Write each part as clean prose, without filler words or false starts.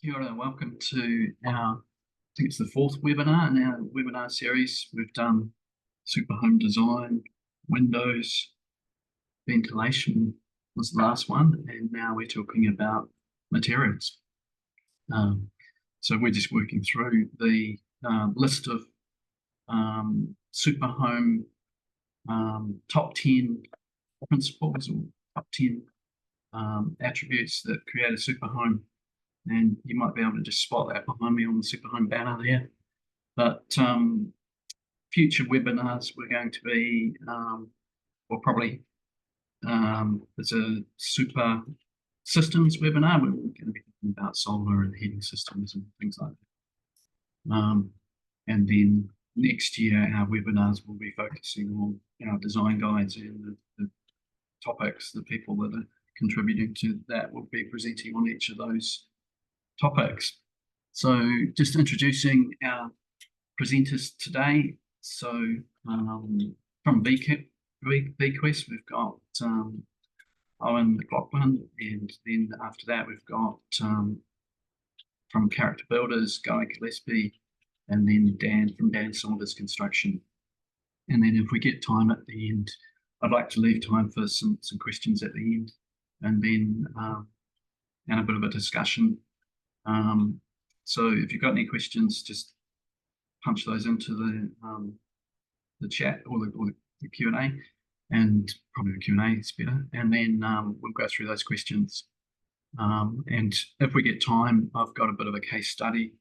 Kia ora, welcome to our, I think it's the fourth webinar in our webinar series. We've done super home design, windows, ventilation was the last one, and now we're talking about materials. So we're just working through the list of super home top 10 principles or top 10 attributes that create a super home. And you might be able to just spot that behind me on the super home banner there. But future webinars, we're going to be, or probably there's a super systems webinar where we're going to be talking about solar and heating systems and things like that. And then next year, our webinars will be focusing on our design guides and the topics. The people that are contributing to that will be presenting on each of those topics. So just introducing our presenters today. So from BQuest, we've got Owen McLaughlin, and then after that we've got from Character Builders, Guy Gillespie, and then Dan from Dan Saunders Construction. And then if we get time at the end, I'd like to leave time for some questions at the end, and then and a bit of a discussion. So if you've got any questions, just punch those into the chat or the Q&A, and probably the Q&A is better. And then we'll go through those questions. And if we get time, I've got a bit of a case study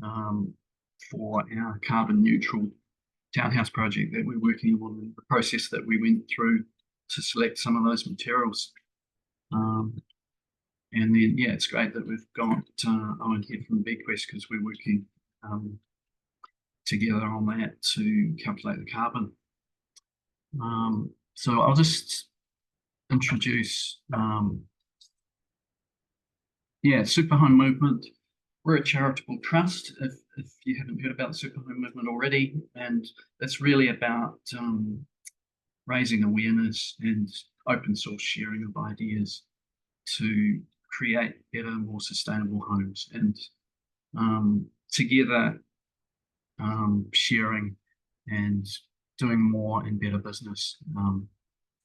for our carbon neutral townhouse project that we're working on, and the process that we went through to select some of those materials. And then, yeah, it's great that we've got Owen here from BQuest, because we're working together on that to calculate the carbon. So I'll just introduce, Super Home Movement. We're a charitable trust, if you haven't heard about the Super Home Movement already, and it's really about raising awareness and open source sharing of ideas to create better, more sustainable homes, and together sharing and doing more and better business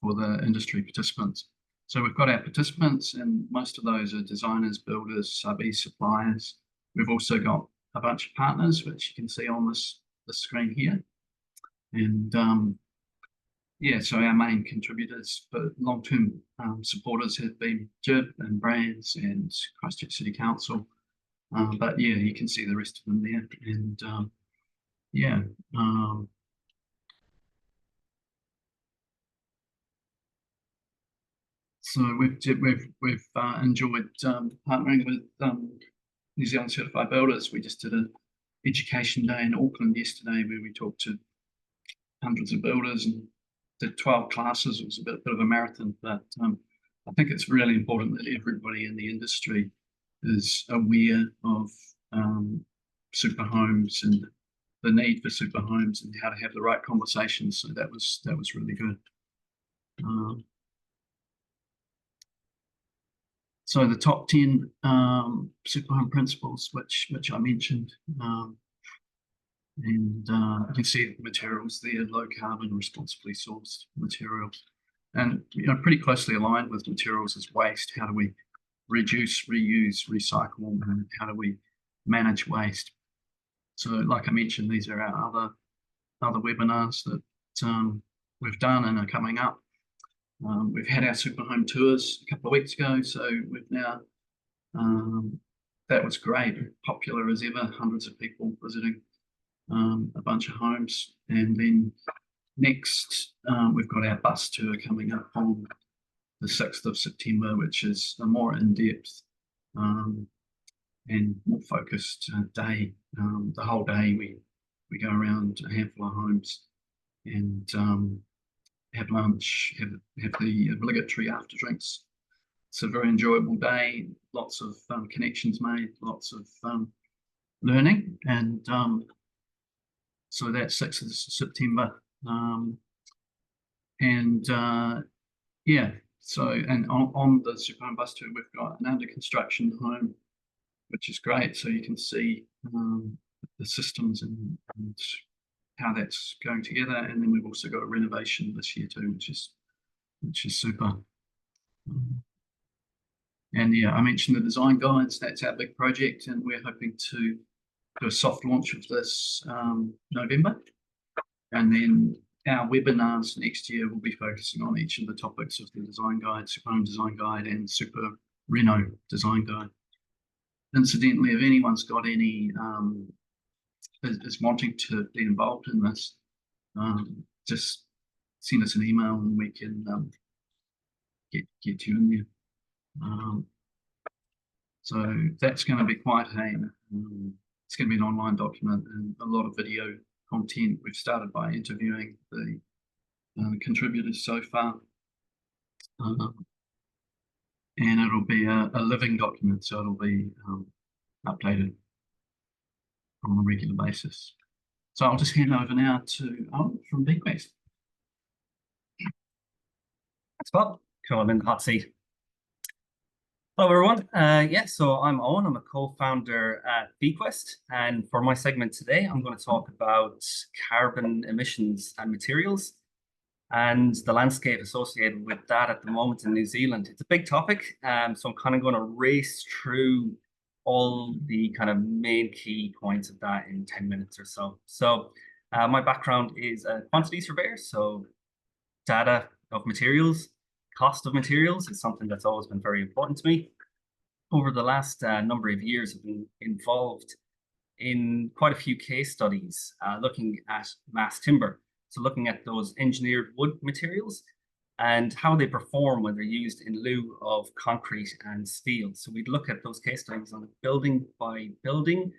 for the industry participants. So we've got our participants, and most of those are designers, builders, subbies, suppliers. We've also got a bunch of partners, which you can see on this screen here. And so our main contributors for long-term supporters have been GIB and Brands and Christchurch City Council. But yeah, you can see the rest of them there. And so we've enjoyed partnering with New Zealand Certified Builders. We just did an education day in Auckland yesterday where we talked to hundreds of builders and did 12 classes. It was a bit of a marathon, but I think it's really important that everybody in the industry is aware of super homes and the need for super homes and how to have the right conversations. So that was really good. So the top 10 super home principles, which I mentioned, and you can see the materials there: low carbon, responsibly sourced materials, and pretty closely aligned with materials is waste. How do we reduce, reuse, recycle, and how do we manage waste? So, like I mentioned, these are our other webinars that we've done and are coming up. We've had our super home tours a couple of weeks ago, so we've now that was great, popular as ever. Hundreds of people visiting a bunch of homes, and then next we've got our bus tour coming up on the 6th of September, which is a more in-depth and more focused day. The whole day we go around a handful of homes and have lunch, have the obligatory after drinks. It's a very enjoyable day, lots of connections made, lots of learning, and so that's 6th of September. So, and on the super home bus tour, we've got an under construction home which is great. So you can see the systems and how that's going together. And then we've also got a renovation this year too, which is super. And yeah, I mentioned the design guides. That's our big project, and we're hoping to do a soft launch of this November. And then our webinars next year will be focusing on each of the topics of the design guide, Super Home Design Guide and Super Reno Design Guide. Incidentally, if anyone's got any is wanting to be involved in this, just send us an email and we can get you in there. So that's going to be quite it's going to be an online document and a lot of video content. We've started by interviewing the contributors so far. And it'll be a living document, so it'll be updated on a regular basis. So I'll just hand over now to Owen from VQuest. Thanks, Bob. Cool, I'm in the hot seat. Hello, everyone. So I'm Owen. I'm a co-founder at VQuest. And for my segment today, I'm going to talk about carbon emissions and materials and the landscape associated with that at the moment in New Zealand. It's a big topic, so I'm kind of going to race through all the kind of main key points of that in 10 minutes or so. So my background is a quantity surveyor, so data of materials, cost of materials is something that's always been very important to me. Over the last number of years, I've been involved in quite a few case studies looking at mass timber. So looking at those engineered wood materials and how they perform when they're used in lieu of concrete and steel. So we'd look at those case studies on a building by building,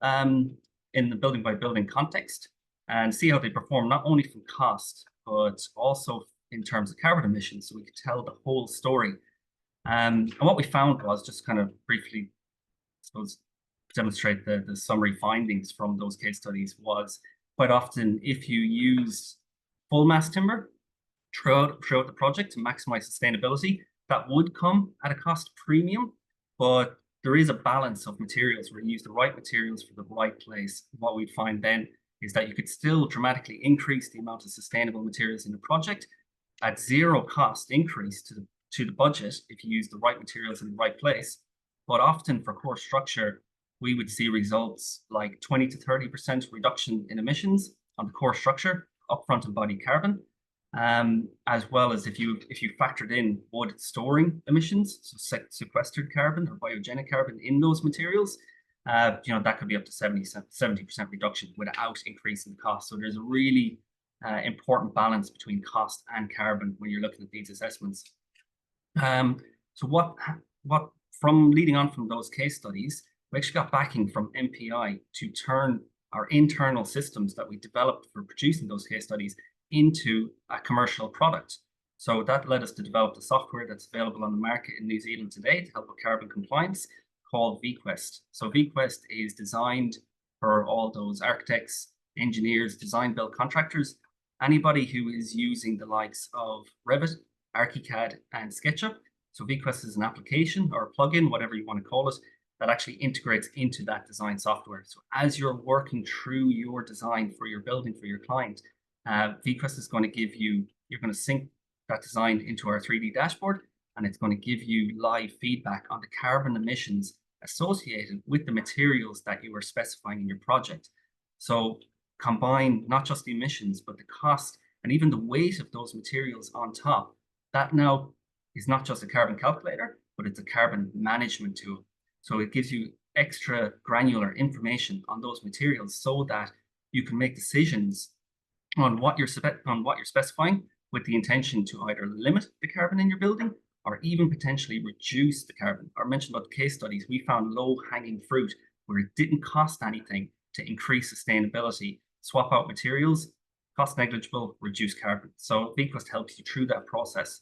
in the building by building context, and see how they perform not only from cost, but also in terms of carbon emissions, so we could tell the whole story. And what we found was, just kind of briefly, I suppose, demonstrate the summary findings from those case studies, was quite often if you use full mass timber throughout the project to maximize sustainability, that would come at a cost premium, but there is a balance of materials where you use the right materials for the right place. What we'd find then is that you could still dramatically increase the amount of sustainable materials in the project at zero cost increase to the budget if you use the right materials in the right place. But often for core structure, we would see results like 20 to 30% reduction in emissions on the core structure, upfront embodied carbon, as well as if you factored in wood storing emissions, so sequestered carbon or biogenic carbon in those materials, that could be up to 70% reduction without increasing the cost. So there's a really important balance between cost and carbon when you're looking at these assessments. So what from leading on from those case studies, we actually got backing from MPI to turn our internal systems that we developed for producing those case studies into a commercial product. So that led us to develop the software that's available on the market in New Zealand today to help with carbon compliance, called VQuest. So VQuest is designed for all those architects, engineers, design build contractors, anybody who is using the likes of Revit, ArchiCAD, and SketchUp. So VQuest is an application or a plugin, whatever you want to call it, that actually integrates into that design software. So as you're working through your design for your building, for your client, VQuest is going to give you, you're going to sync that design into our 3D dashboard, and it's going to give you live feedback on the carbon emissions associated with the materials that you are specifying in your project. So combine not just the emissions, but the cost and even the weight of those materials on top. That now is not just a carbon calculator, but it's a carbon management tool. So it gives you extra granular information on those materials so that you can make decisions on what you're specifying with the intention to either limit the carbon in your building or even potentially reduce the carbon. I mentioned about the case studies, we found low-hanging fruit where it didn't cost anything to increase sustainability, swap out materials, cost negligible, reduce carbon. So VQuest helps you through that process.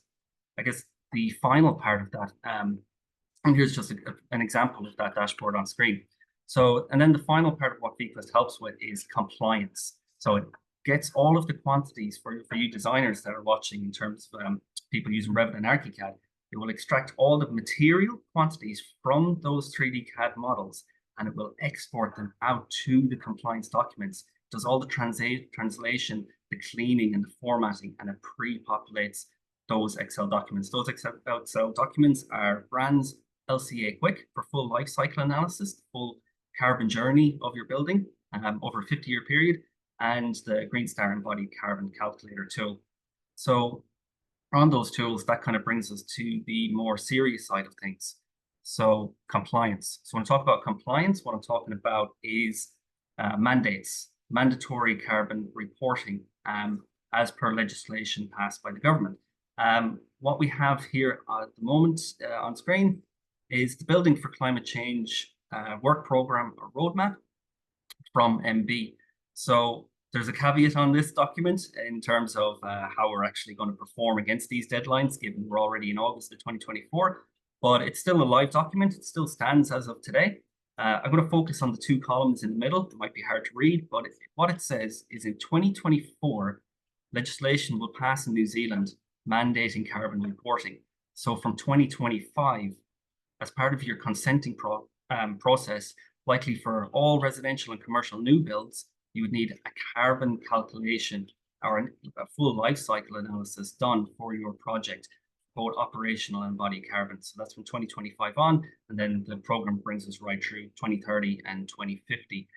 I guess the final part of that, and here's just an example of that dashboard on screen. So, and then the final part of what VQuest helps with is compliance. So it gets all of the quantities for you designers that are watching in terms of people using Revit and ArchiCAD. It will extract all the material quantities from those 3D CAD models, and it will export them out to the compliance documents. It does all the translation, the cleaning, and the formatting, and it pre-populates those Excel documents. Those Excel documents are Brand's LCA Quick for full life cycle analysis, full carbon journey of your building over a 50-year period, and the Green Star Embodied Carbon Calculator tool. So on those tools, that kind of brings us to the more serious side of things. So compliance. So when I talk about compliance, what I'm talking about is mandates, mandatory carbon reporting as per legislation passed by the government. What we have here at the moment on screen is the Building for Climate Change work program or roadmap from MB. So there's a caveat on this document in terms of how we're actually going to perform against these deadlines, given we're already in August of 2024, but it's still a live document. It still stands as of today. I'm going to focus on the two columns in the middle. It might be hard to read, but what it says is in 2024, legislation will pass in New Zealand mandating carbon reporting. So from 2025, as part of your consenting process, likely for all residential and commercial new builds, you would need a carbon calculation or a full life cycle analysis done for your project, both operational and embodied carbon. So that's from 2025 on, and then the program brings us right through 2030 and 2050.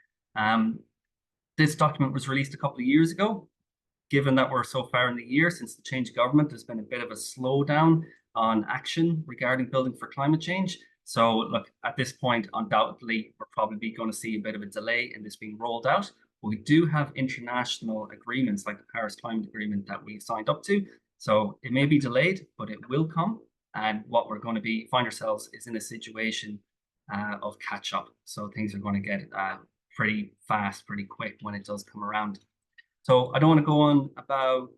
This document was released a couple of years ago. Given that we're so far in the year since the change of government, there's been a bit of a slowdown on action regarding building for climate change. So look, at this point, undoubtedly, we're probably going to see a bit of a delay in this being rolled out. But we do have international agreements like the Paris Climate Agreement that we signed up to. So it may be delayed, but it will come. And what we're going to find ourselves is in a situation of catch up. So things are going to get pretty fast, pretty quick when it does come around. So I don't want to go on about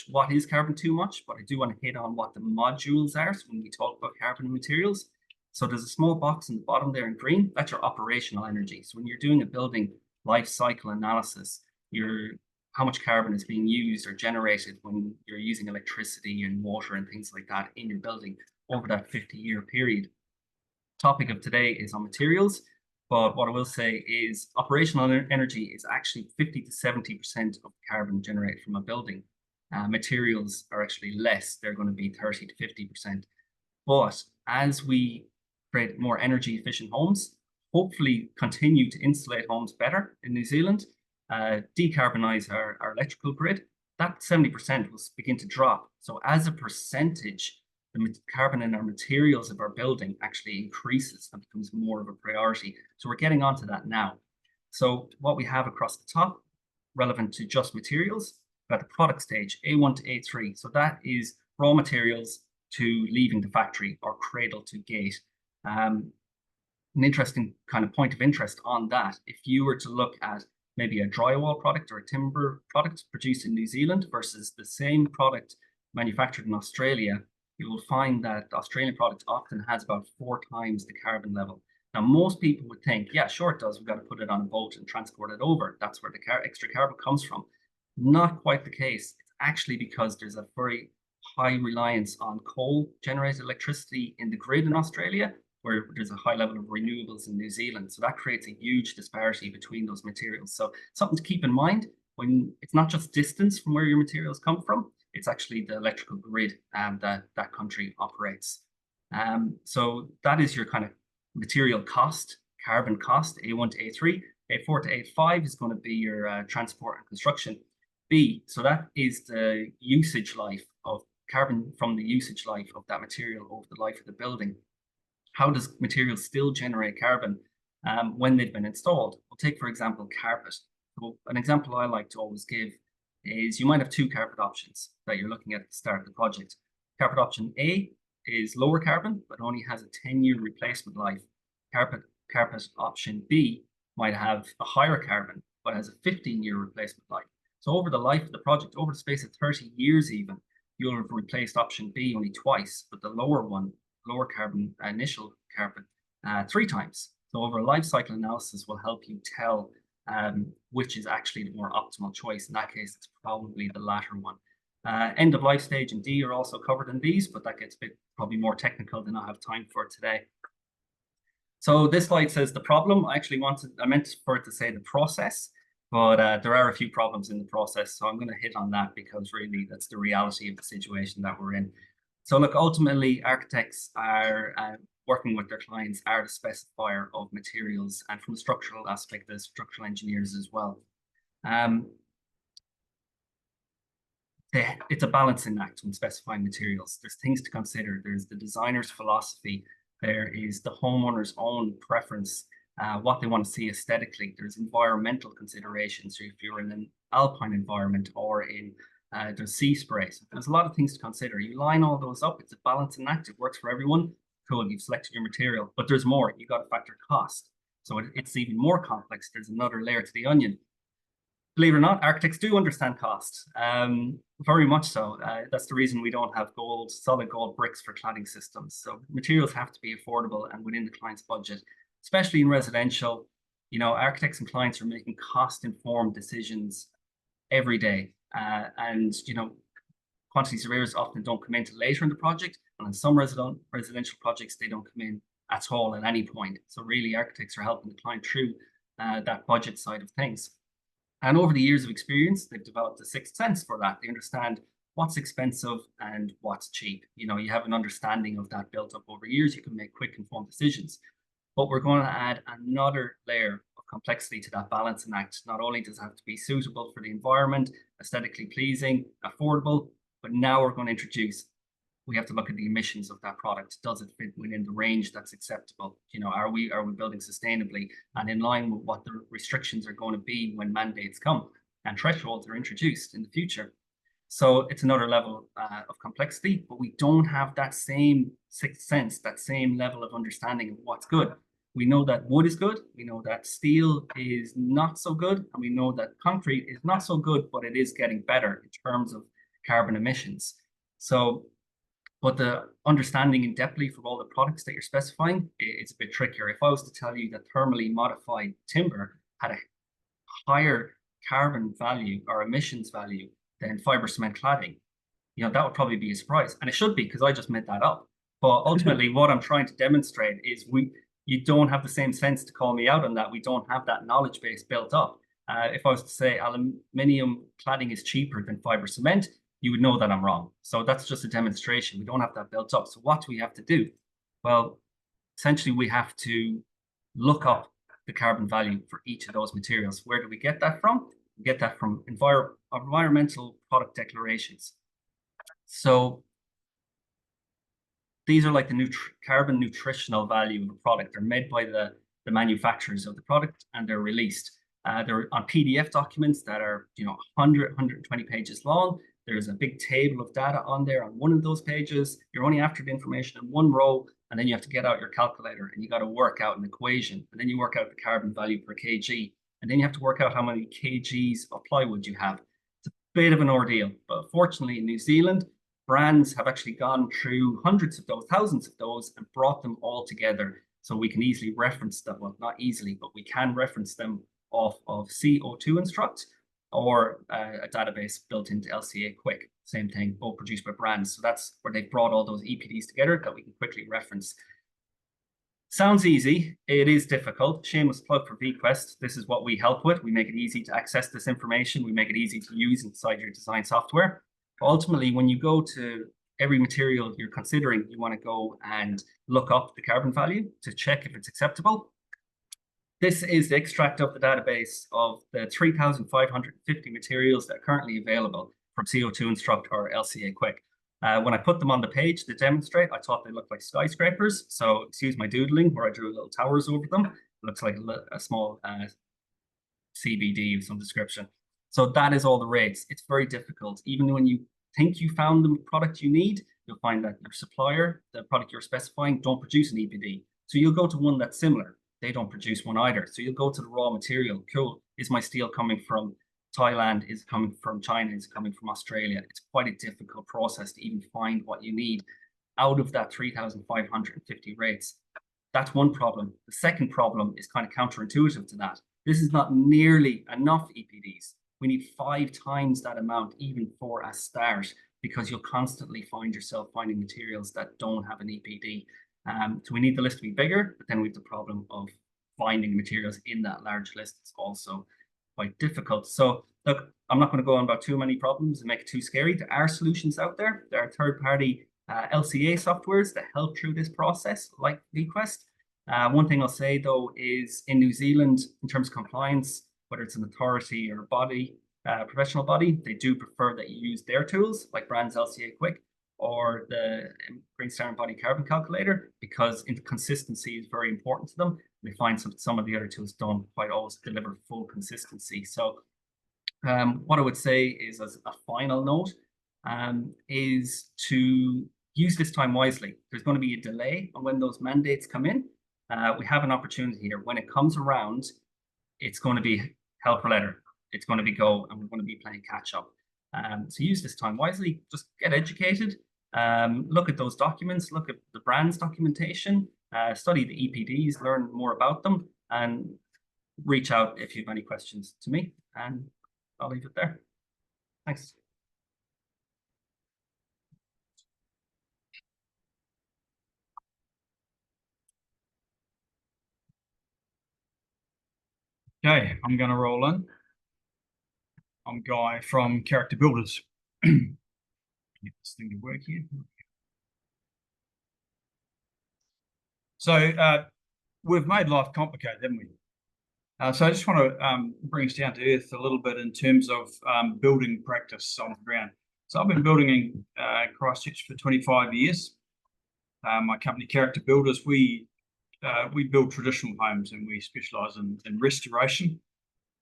what is carbon too much, but I do want to hit on what the modules are. So when we talk about carbon and materials, so there's a small box in the bottom there in green, that's your operational energy. So when you're doing a building life cycle analysis, how much carbon is being used or generated when you're using electricity and water and things like that in your building over that 50-year period. Topic of today is on materials, but what I will say is operational energy is actually 50 to 70% of carbon generated from a building. Materials are actually less, they're going to be 30 to 50%. But as we create more energy efficient homes, hopefully continue to insulate homes better in New Zealand, decarbonize our electrical grid, that 70% will begin to drop. So as a percentage, the carbon in our materials of our building actually increases and becomes more of a priority. So we're getting onto that now. So what we have across the top, relevant to just materials, at the product stage, A1 to A3. So that is raw materials to leaving the factory or cradle to gate. An interesting kind of point of interest on that, if you were to look at maybe a drywall product or a timber product produced in New Zealand versus the same product manufactured in Australia, you will find that the Australian product often has about 4 times the carbon level. Now, most people would think, yeah, sure it does. We've got to put it on a boat and transport it over. That's where the extra carbon comes from. Not quite the case. It's actually because there's a very high reliance on coal-generated electricity in the grid in Australia, where there's a high level of renewables in New Zealand. So that creates a huge disparity between those materials. So something to keep in mind when it's not just distance from where your materials come from, it's actually the electrical grid that country operates. So that is your kind of material cost, carbon cost, A1 to A3. A4 to A5 is going to be your transport and construction. B, so that is the usage life of carbon from the usage life of that material over the life of the building. How does material still generate carbon when they've been installed? We'll take, for example, carpet. So an example I like to always give is you might have 2 carpet options that you're looking at the start of the project. Carpet option A is lower carbon, but only has a 10-year replacement life. Carpet option B might have a higher carbon, but has a 15-year replacement life. So over the life of the project, over the space of 30 years even, you'll have replaced option B only twice, but the lower one, lower carbon, initial carbon, 3 times. So over a life cycle analysis will help you tell which is actually the more optimal choice. In that case, it's probably the latter one. End of life stage and D are also covered in these, but that gets a bit probably more technical than I have time for today. So this slide says the problem. I meant for it to say the process, but there are a few problems in the process. So I'm going to hit on that because really that's the reality of the situation that we're in. So look, ultimately architects are working with their clients are the specifier of materials, and from a structural aspect, there's structural engineers as well. It's a balancing act when specifying materials. There's things to consider. There's the designer's philosophy. There is the homeowner's own preference, what they want to see aesthetically. There's environmental considerations. So if you're in an alpine environment or in there's sea sprays, there's a lot of things to consider. You line all those up. It's a balancing act. It works for everyone. Cool, you've selected your material, but there's more. You got to factor cost. So it's even more complex. There's another layer to the onion. Believe it or not, architects do understand cost, very much so. That's the reason we don't have solid gold bricks for cladding systems. So materials have to be affordable and within the client's budget, especially in residential. You know, architects and clients are making cost-informed decisions every day. And, you know, quantity surveyors often don't come in till later in the project. And in some residential projects, they don't come in at all at any point. So really, architects are helping the client through that budget side of things. And over the years of experience, they've developed a sixth sense for that. They understand what's expensive and what's cheap. You know, you have an understanding of that built up over years. You can make quick, informed decisions. But we're going to add another layer of complexity to that balancing act. Not only does it have to be suitable for the environment, aesthetically pleasing, affordable, but now we're going to introduce, we have to look at the emissions of that product. Does it fit within the range that's acceptable? You know, are we building sustainably and in line with what the restrictions are going to be when mandates come and thresholds are introduced in the future? So it's another level of complexity, but we don't have that same sixth sense, that same level of understanding of what's good. We know that wood is good. We know that steel is not so good. And we know that concrete is not so good, but it is getting better in terms of carbon emissions. So, but the understanding in depthly for all the products that you're specifying, it's a bit trickier. If I was to tell you that thermally modified timber had a higher carbon value or emissions value than fiber cement cladding, you know, that would probably be a surprise. And it should be, because I just made that up. But ultimately, what I'm trying to demonstrate is you don't have the same sense to call me out on that. We don't have that knowledge base built up. If I was to say aluminium cladding is cheaper than fiber cement, you would know that I'm wrong. So that's just a demonstration. We don't have that built up. So what do we have to do? Well, essentially, we have to look up the carbon value for each of those materials. Where do we get that from? We get that from environmental product declarations. So these are like the carbon nutritional value of a product. They're made by the manufacturers of the product, and they're released. They're on PDF documents that are 100, 120 pages long. There's a big table of data on there on one of those pages. You're only after the information in one row, and then you have to get out your calculator and you got to work out an equation, and then you work out the carbon value per kg, and then you have to work out how many kgs of plywood you have. It's a bit of an ordeal, but fortunately in New Zealand, brands have actually gone through hundreds of those, thousands of those, and brought them all together so we can easily reference them. Well, not easily, but we can reference them off of CO2 Instruct or a database built into LCA Quick. Same thing, both produced by brands. So that's where they've brought all those EPDs together that we can quickly reference. Sounds easy. It is difficult. Shameless plug for VQuest. This is what we help with. We make it easy to access this information. We make it easy to use inside your design software. But ultimately, when you go to every material you're considering, you want to go and look up the carbon value to check if it's acceptable. This is the extract of the database of the 3,550 materials that are currently available from CO2 Instruct or LCA Quick. When I put them on the page to demonstrate, I thought they looked like skyscrapers. So excuse my doodling where I drew little towers over them. It looks like a small CBD of some description. So that is all the rates. It's very difficult. Even when you think you found the product you need, you'll find that your supplier, the product you're specifying, don't produce an EPD. So you'll go to one that's similar. They don't produce one either. So you'll go to the raw material. Cool. Is my steel coming from Thailand? Is it coming from China? Is it coming from Australia? It's quite a difficult process to even find what you need out of that 3,550 rates. That's one problem. The second problem is kind of counterintuitive to that. This is not nearly enough EPDs. We need 5 times that amount even for a start, because you'll constantly find yourself finding materials that don't have an EPD. So we need the list to be bigger, but then we have the problem of finding materials in that large list. It's also quite difficult. So look, I'm not going to go on about too many problems and make it too scary. There are solutions out there. There are third-party LCA softwares that help through this process, like VQuest. One thing I'll say, though, is in New Zealand, in terms of compliance, whether it's an authority or a body, professional body, they do prefer that you use their tools, like Brand's LCA Quick or the Green Star Embodied Carbon Calculator, because consistency is very important to them. They find some of the other tools don't quite always deliver full consistency. So what I would say is, as a final note, is to use this time wisely. There's going to be a delay on when those mandates come in. We have an opportunity here. When it comes around, it's going to be hell for leather. It's going to be go, and we're going to be playing catch up. So use this time wisely. Just get educated. Look at those documents. Look at the brand's documentation. Study the EPDs. Learn more about them, and reach out if you have any questions to me. And I'll leave it there. Thanks. Okay, I'm going to roll in. I'm Guy from Character Builders. Get this thing to work here. So we've made life complicated, haven't we? So I just want to bring us down to earth a little bit in terms of building practice on the ground. So I've been building in Christchurch for 25 years. My company, Character Builders, we build traditional homes, and we specialise in restoration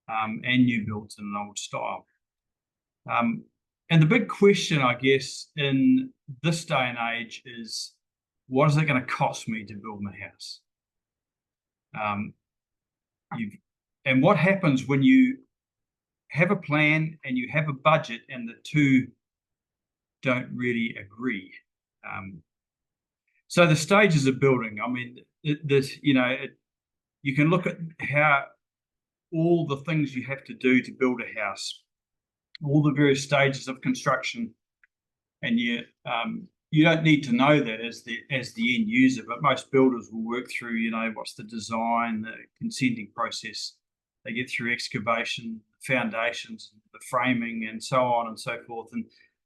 and new builds in an old style. And the big question, I guess, in this day and age is, what is it going to cost me to build my house? And what happens when you have a plan and you have a budget and the two don't really agree? So the stages of building, I mean, you can look at how all the things you have to do to build a house, all the various stages of construction, and you don't need to know that as the end user, but most builders will work through, what's the design, the consenting process. They get through excavation, foundations, the framing, and so on and so forth, and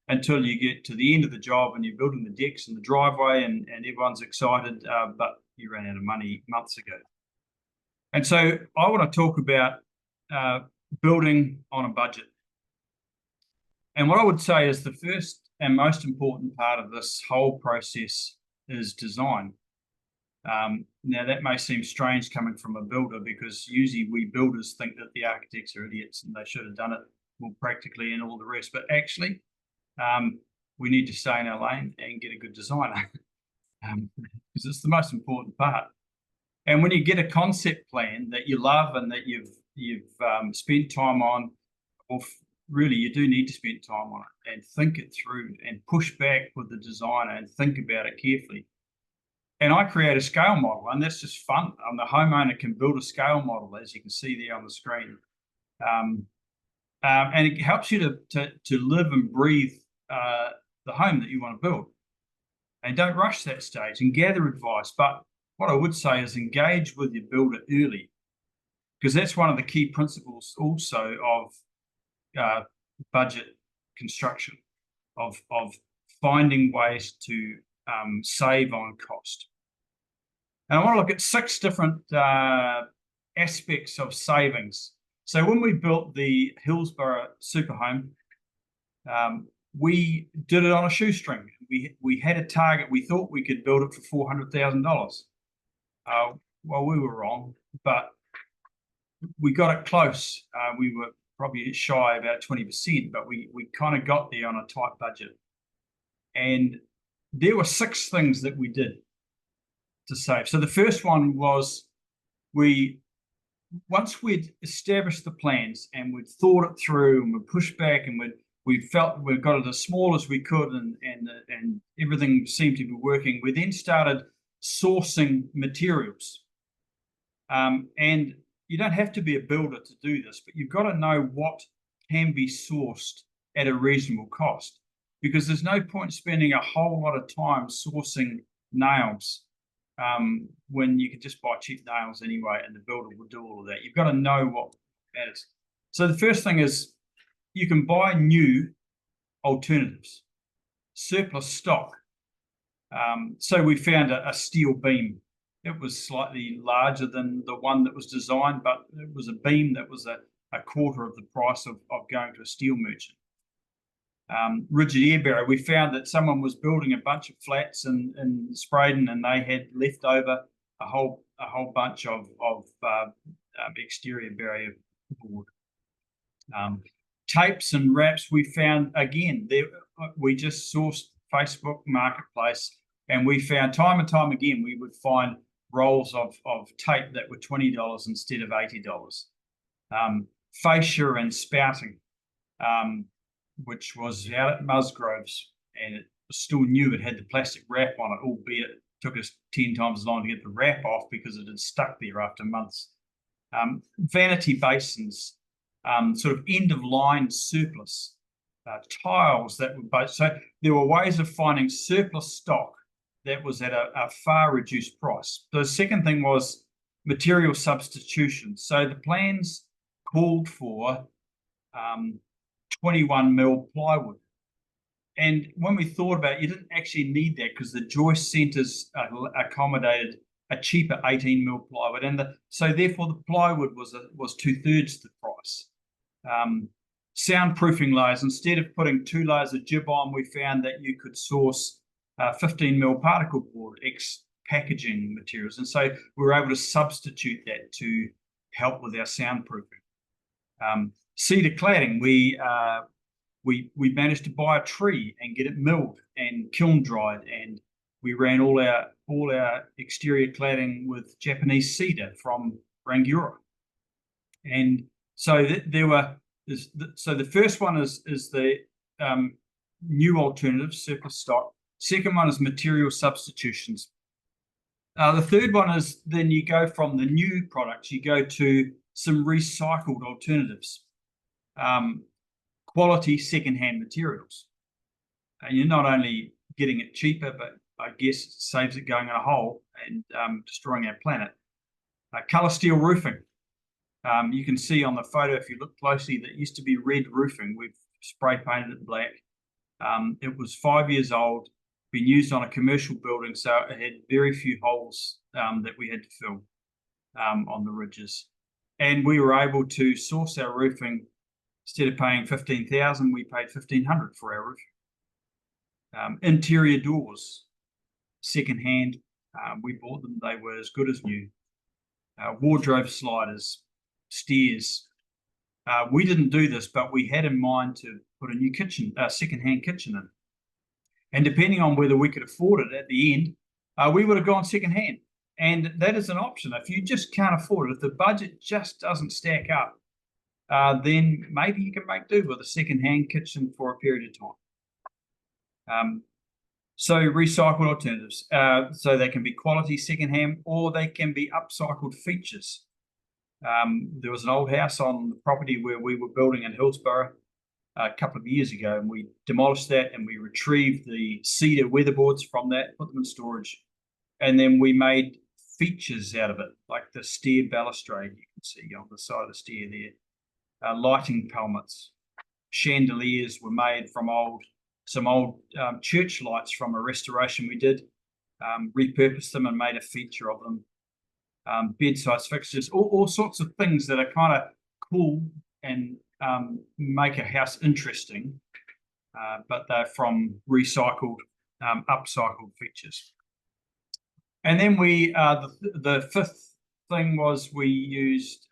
until you get to the end of the job and you're building the decks and the driveway, and everyone's excited, but you ran out of money months ago. And so I want to talk about building on a budget. And what I would say is the first and most important part of this whole process is design. Now, that may seem strange coming from a builder, because usually we builders think that the architects are idiots and they should have done it more practically and all the rest. But actually, we need to stay in our lane and get a good designer, because it's the most important part. And when you get a concept plan that you love and that you've spent time on, or really you do need to spend time on it and think it through and push back with the designer and think about it carefully. And I create a scale model, and that's just fun. The homeowner can build a scale model, as you can see there on the screen. And it helps you to live and breathe the home that you want to build. And don't rush that stage, and gather advice. But what I would say is engage with your builder early, because that's one of the key principles also of budget construction, of finding ways to save on cost. And I want to look at 6 different aspects of savings. So when we built the Hillsborough super home, we did it on a shoestring. We had a target. We thought we could build it for $400,000. Well, we were wrong, but we got it close. We were probably shy about 20%, but we kind of got there on a tight budget. And there were 6 things that we did to save. So the first one was, once we'd established the plans and we'd thought it through and we'd pushed back and we felt we've got it as small as we could, and everything seemed to be working, we then started sourcing materials. And you don't have to be a builder to do this, but you've got to know what can be sourced at a reasonable cost, because there's no point spending a whole lot of time sourcing nails when you can just buy cheap nails anyway, and the builder will do all of that. You've got to know what matters. So the first thing is you can buy new alternatives, surplus stock. So we found a steel beam. It was slightly larger than the one that was designed, but it was a beam that was a quarter of the price of going to a steel merchant. Rigid air barrier, we found that someone was building a bunch of flats in Spraden, and they had left over a whole bunch of exterior barrier board. Tapes and wraps, we found again there. We just sourced Facebook Marketplace, and we found time and time again we would find rolls of tape that were $20 instead of $80. Fascia and spouting, which was out at Musgroves, and it was still new. It had the plastic wrap on it, albeit it took us 10 times as long to get the wrap off because it had stuck there after months. Vanity basins, sort of end-of-line surplus, tiles that were both. So there were ways of finding surplus stock that was at a far reduced price. The second thing was material substitution. So the plans called for 21 mil plywood. And when we thought about it, you didn't actually need that because the joist centres accommodated a cheaper 18 mil plywood. And so therefore the plywood was 2/3 the price. Soundproofing layers, instead of putting 2 layers of jib on, we found that you could source 15 mil particle board, packaging materials. And so we were able to substitute that to help with our soundproofing. Cedar cladding, we managed to buy a tree and get it milled and kiln dried, and we ran all our exterior cladding with Japanese cedar from Rangiora. And so so the first one is the new alternatives, surplus stock. Second one is material substitutions. The third one is then you go from the new products, you go to some recycled alternatives, quality secondhand materials. And you're not only getting it cheaper, but I guess it saves it going in a hole and destroying our planet. Colour steel roofing. You can see on the photo, if you look closely, that used to be red roofing. We've spray painted it black. It was 5 years old, been used on a commercial building, so it had very few holes that we had to fill on the ridges. And we were able to source our roofing. Instead of paying $15,000, we paid $1,500 for our roofing. Interior doors, secondhand. We bought them; they were as good as new. Wardrobe sliders, stairs. We didn't do this, but we had in mind to put a new kitchen, secondhand kitchen in. And depending on whether we could afford it at the end, we would have gone secondhand. And that is an option. If you just can't afford it, if the budget just doesn't stack up, then maybe you can make do with a secondhand kitchen for a period of time. So recycled alternatives. So they can be quality secondhand, or they can be upcycled features. There was an old house on the property where we were building in Hillsborough a couple of years ago, and we demolished that and we retrieved the cedar weatherboards from that, put them in storage, and then we made features out of it, like the stair balustrade you can see on the side of the stair there. Lighting pelmets, chandeliers were made from some old church lights from a restoration we did, repurposed them and made a feature of them. Bedside fixtures, all sorts of things that are kind of cool and make a house interesting, but they're from recycled, upcycled features. And then the fifth thing was we used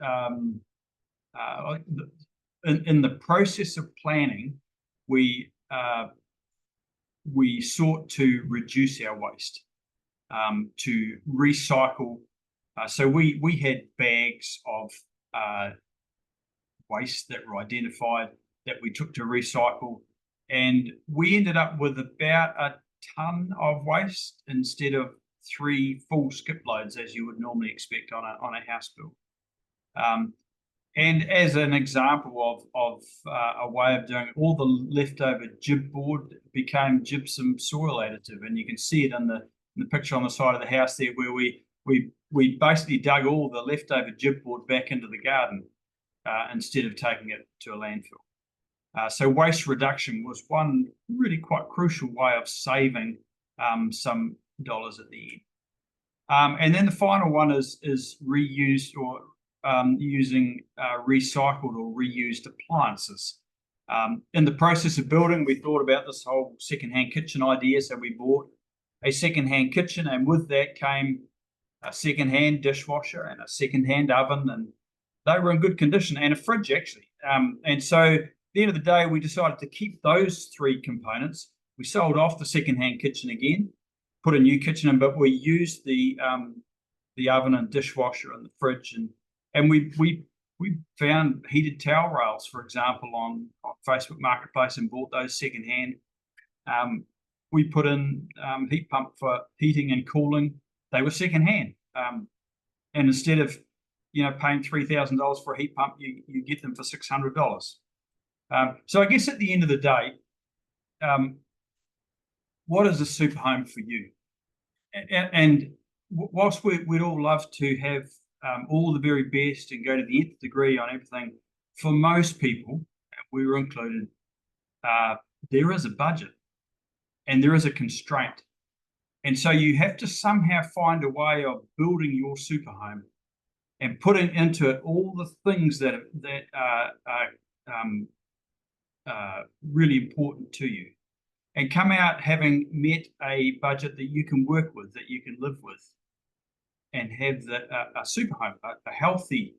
in the process of planning, we sought to reduce our waste, to recycle. So we had bags of waste that were identified that we took to recycle, and we ended up with about a ton of waste instead of 3 full skip loads as you would normally expect on a house build. And as an example of a way of doing it, all the leftover gyp board became gypsum soil additive, and you can see it in the picture on the side of the house there, where we basically dug all the leftover gyp board back into the garden instead of taking it to a landfill. So waste reduction was one really quite crucial way of saving some dollars at the end. And then the final one is reused or using recycled or reused appliances. In the process of building, we thought about this whole secondhand kitchen idea, so we bought a secondhand kitchen, and with that came a secondhand dishwasher and a secondhand oven, and they were in good condition, and a fridge actually. And so at the end of the day, we decided to keep those three components. We sold off the secondhand kitchen again, put a new kitchen in, but we used the oven and dishwasher and the fridge, and we found heated towel rails, for example, on Facebook Marketplace and bought those secondhand. We put in heat pump for heating and cooling. They were secondhand, and instead of paying $3,000 for a heat pump, you get them for $600. So I guess at the end of the day, what is a super home for you? And whilst we'd all love to have all the very best and go to the nth degree on everything, for most people, we were included, there is a budget and there is a constraint. And so you have to somehow find a way of building your super home and putting into it all the things that are really important to you, and come out having met a budget that you can work with, that you can live with, and have a super home, a healthy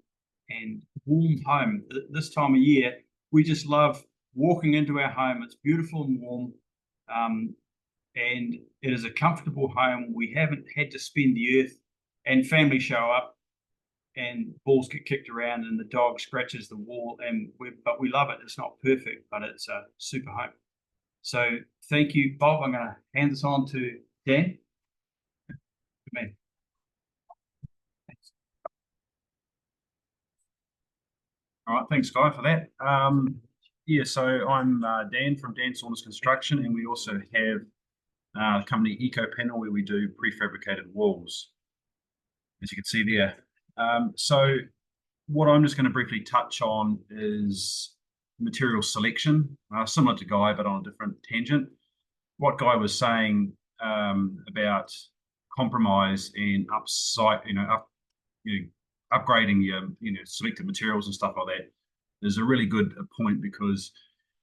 and warm home. This time of year, we just love walking into our home. It's beautiful and warm, and it is a comfortable home. We haven't had to spend the earth, and family show up, and balls get kicked around, and the dog scratches the wall, but we love it. It's not perfect, but it's a super home. So thank you, Bob. I'm going to hand this on to Dan. Good man. Thanks. All right, thanks, Guy, for that. Yeah, so I'm Dan from Dan Saunders Construction, and we also have the company Eco Panel, where we do prefabricated walls, as you can see there. So what I'm just going to briefly touch on is material selection, similar to Guy, but on a different tangent. What Guy was saying about compromise and upgrading your selected materials and stuff like that is a really good point, because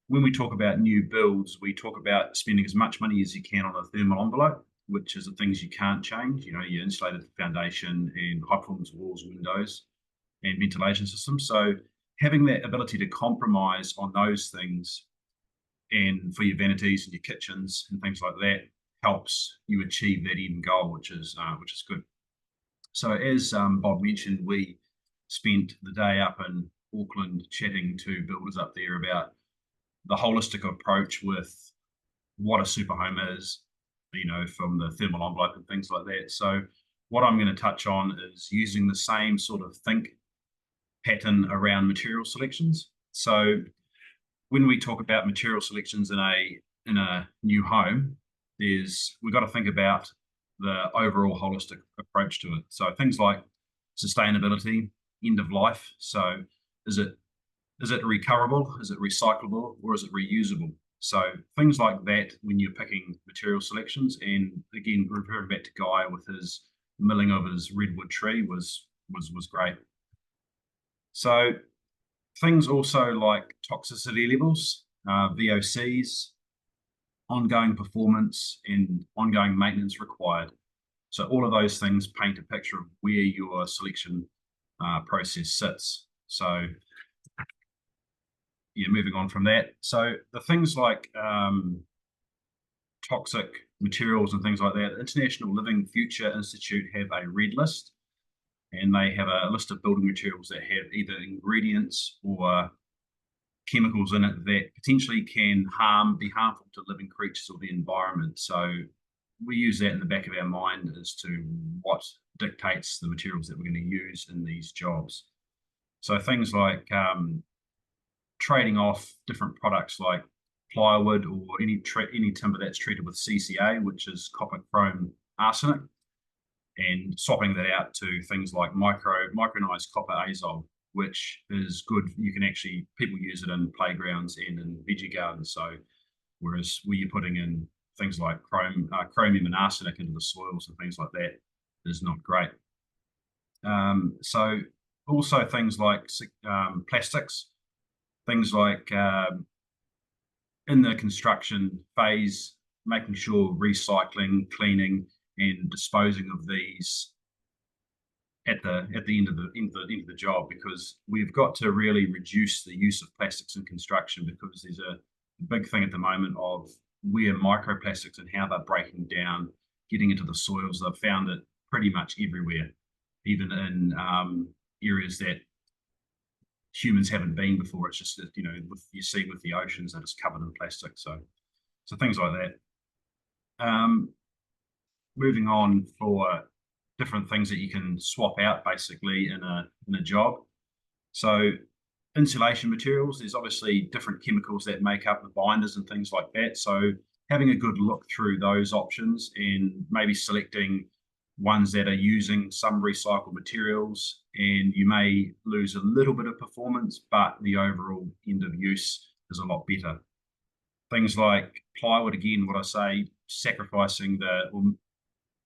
when we talk about new builds, we talk about spending as much money as you can on a thermal envelope, which is the things you can't change, your insulated foundation and high performance walls, windows, and ventilation systems. So having that ability to compromise on those things, and for your vanities and your kitchens and things like that, helps you achieve that end goal, which is good. So as Bob mentioned, we spent the day up in Auckland chatting to builders up there about the holistic approach with what a super home is, from the thermal envelope and things like that. So what I'm going to touch on is using the same sort of think pattern around material selections. So when we talk about material selections in a new home, we've got to think about the overall holistic approach to it. So things like sustainability, end of life. So is it recoverable? Is it recyclable? Or is it reusable? So things like that when you're picking material selections. And again, referring back to Guy with his milling of his redwood tree was great. So things also like toxicity levels, VOCs, ongoing performance, and ongoing maintenance required. So all of those things paint a picture of where your selection process sits. So moving on from that. So the things like toxic materials and things like that, the International Living Future Institute have a red list, and they have a list of building materials that have either ingredients or chemicals in it that potentially can be harmful to living creatures or the environment. So we use that in the back of our mind as to what dictates the materials that we're going to use in these jobs. So things like trading off different products like plywood or any timber that's treated with CCA, which is copper, chrome, arsenic, and swapping that out to things like micronized copper azole, which is good. You can actually, people use it in playgrounds and in veggie gardens. So whereas where you're putting in things like chromium and arsenic into the soils and things like that is not great. So also things like plastics, things like in the construction phase, making sure recycling, cleaning, and disposing of these at the end of the job, because we've got to really reduce the use of plastics in construction, because there's a big thing at the moment of where microplastics and how they're breaking down, getting into the soils. They've found it pretty much everywhere, even in areas that humans haven't been before. It's just that, you see with the oceans that it's covered in plastic. So things like that. Moving on for different things that you can swap out basically in a job. So insulation materials, there's obviously different chemicals that make up the binders and things like that. So having a good look through those options and maybe selecting ones that are using some recycled materials, and you may lose a little bit of performance, but the overall end of use is a lot better. Things like plywood, again, what I say,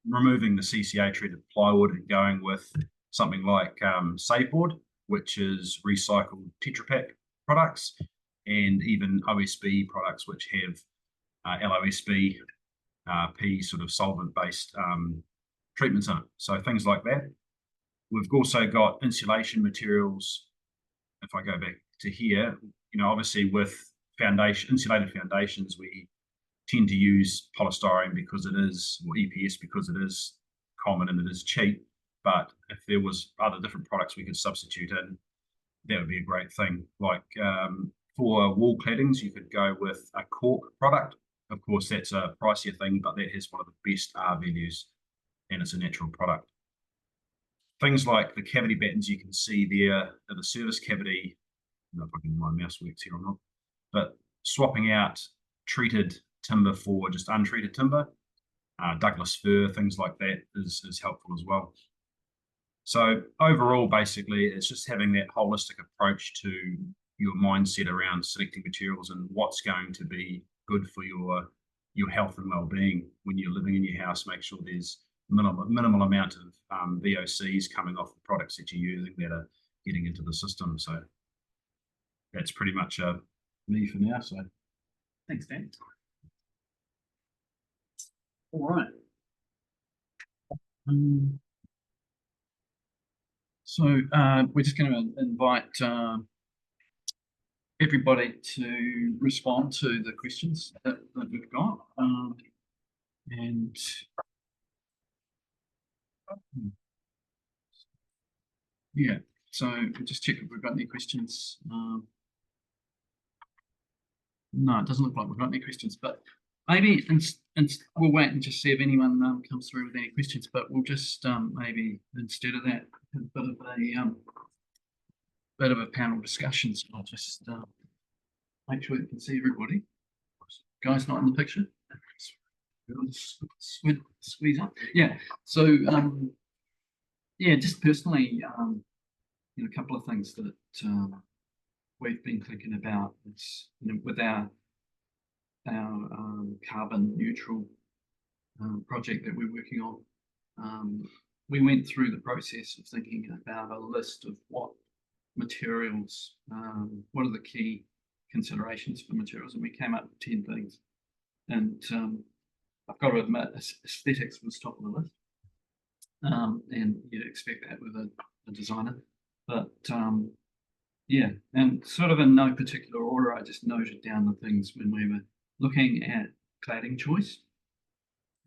removing the CCA treated plywood and going with something like Saveboard, which is recycled Tetra Pak products, and even OSB products, which have LOSB, P sort of solvent-based treatments in it. So things like that. We've also got insulation materials. If I go back to here, obviously with insulated foundations, we tend to use polystyrene because it is, or EPS because it is common and it is cheap. But if there was other different products we could substitute in, that would be a great thing. Like for wall claddings, you could go with a cork product. Of course, that's a pricier thing, but that has one of the best R values, and it's a natural product. Things like the cavity battens you can see there are the service cavity. I don't know if my mouse works here or not, but swapping out treated timber for just untreated timber, Douglas fir, things like that is helpful as well. So overall, basically, it's just having that holistic approach to your mindset around selecting materials and what's going to be good for your health and well-being when you're living in your house. Make sure there's minimal amount of VOCs coming off the products that you're using that are getting into the system. So that's pretty much me for now. So Thanks, Dan. All right. So we're just going to invite everybody to respond to the questions that we've got. And yeah, so we'll just check if we've got any questions. No, it doesn't look like we've got any questions, but maybe we'll wait and just see if anyone comes through with any questions, but we'll just maybe instead of that, have a bit of a panel discussion. So I'll just make sure you can see everybody. Guys not in the picture. Squeeze up. Yeah. So yeah, just personally, a couple of things that we've been thinking about is, with our carbon neutral project that we're working on. We went through the process of thinking about a list of what materials, what are the key considerations for materials, and we came up with 10 things. And I've got to admit, aesthetics was top of the list, and you'd expect that with a designer. But yeah, and sort of in no particular order, I just noted down the things when we were looking at cladding choice,